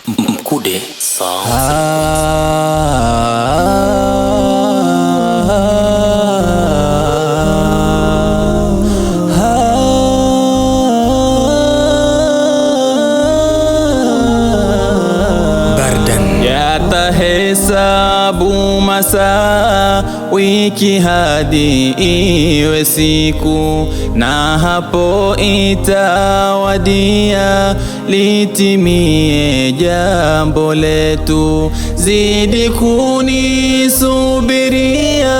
Mkude Sound. Yatahesabu masaa, wiki hadi iwe siku, na hapo itawadia litimie jambo letu. Zidi kunisubiria,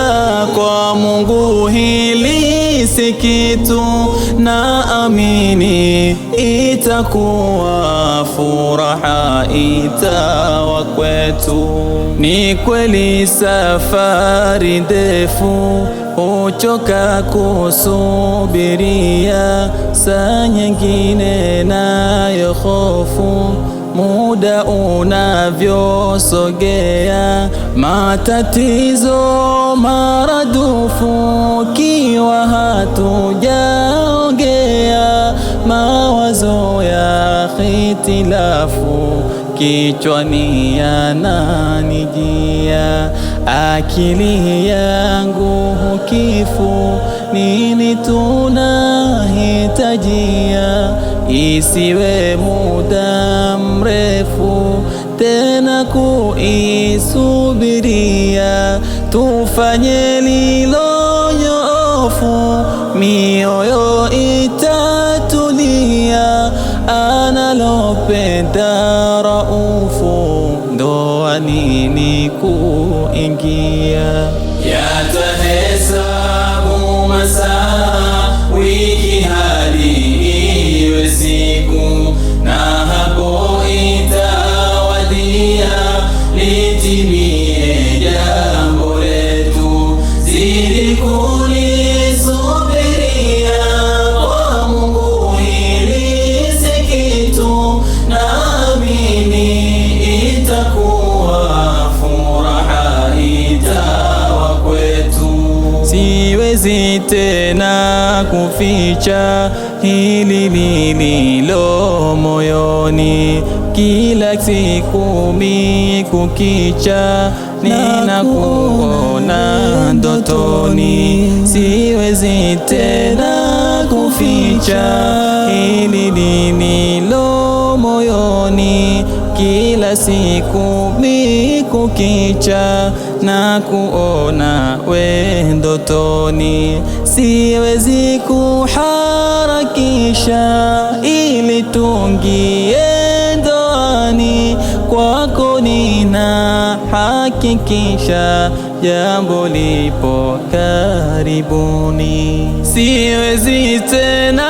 kwa Mungu hili si kitu, na amini itakuwa furaha itawa kwetu. Ni kweli safari ndefu, uchoka kusubiria, saa nyingine nayo hofu, muda unavyosogea, matatizo maradufu, kiwa hatujaongea, mawazo ya hitilafu kichwani yananijia, akili yangu hukifu, nini tunahitajia, isiwe muda mrefu tena kuisubiria, tufanye lilo nyoofu, mioyo itatulia, analopenda Raufu, ndoa nini kuingia. Yatahesabu masaa, wiki hadi iwe siku, na hapo itawadia litimie jambo letu. Zidi kunisubiria, kwa Mungu hili si kitu, na amini itakuwa furaha itawa kwetu. Siwezi tena kuficha hili lililo moyoni, kila siku kukicha ninakuona ndotoni. Siwezi tena kuficha hili lililo moyoni, kila siku kukicha na kuona we ndotoni. Siwezi kuharakisha ili tungie ndoani, kwako nina hakikisha jambo lipo karibuni. Siwezi tena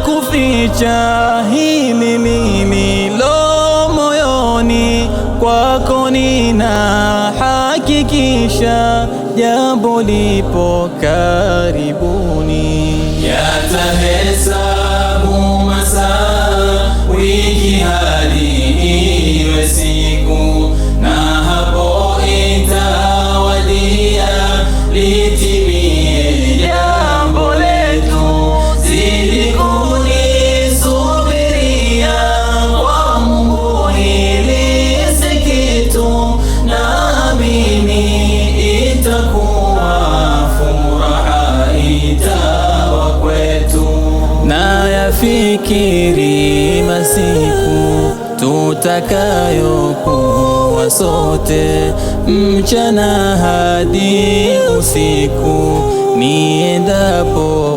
kuficha hili lililo moyoni, kwako nina hakikisha jambo lipo karibuni. Yatahesabu masaa, wiki hadi iwe siku, na hapo itawadia litimie jambo letu. Zidi kunisubiria, kwa Mungu hili si kitu, na amini itakuwa furaha itawa kwetu. Na yafikiri masiku tutakayokuwa sote, mchana hadi usiku, niendapo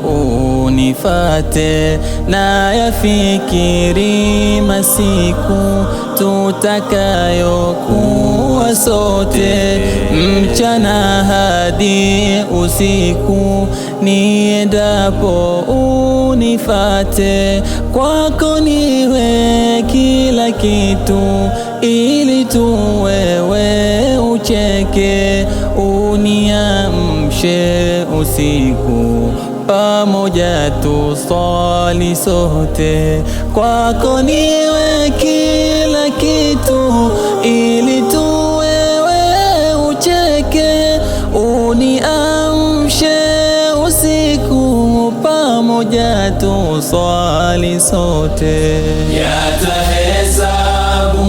unifate. Na yafikiri masiku tutakayokuwa sote, mchana hadi usiku, niendapo unifate. Kwako niwe kila kitu, ili tu wewe ucheke, uniamshe usiku, pamoja tusali sote. Kwako niwe kila kitu, ili tu wewe ucheke, uniamshe usiku, pamoja tusali sote. Yatahesabu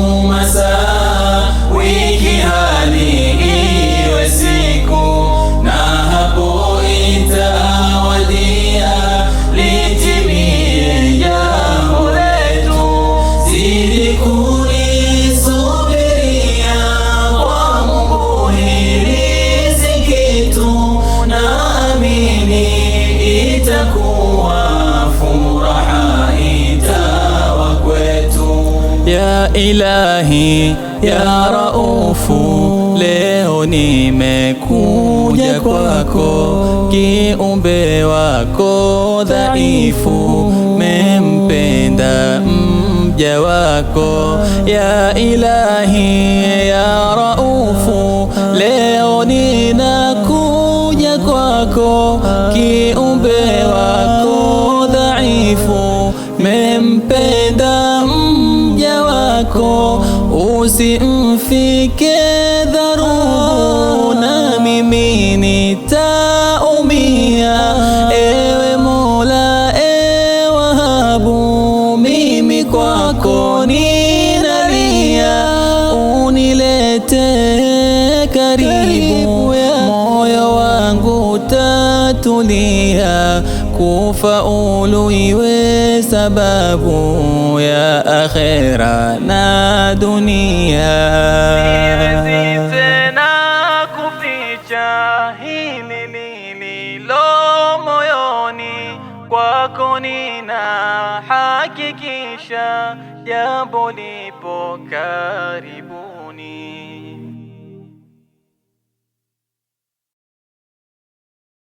Ya Ilahi ya Raufu, leo nimekuja kwako, kiumbe wako dhaifu, mempenda mja wako. Ya Ilahi ya Raufu, leo ninakuja kwako, kiumbe wako dhaifu, mempenda mja wako. Usimfike dharubu, na mimi nitaumia. Ewe Mola, ewe Wahabu, mimi kwako ninalia. Unilete karibu, moyo wangu tatulia, kufaulu iwe sababu ya akhera na dunia. Siwezi tena kuficha hili lililo moyoni, kwako nina hakikisha jambo lipo karibu.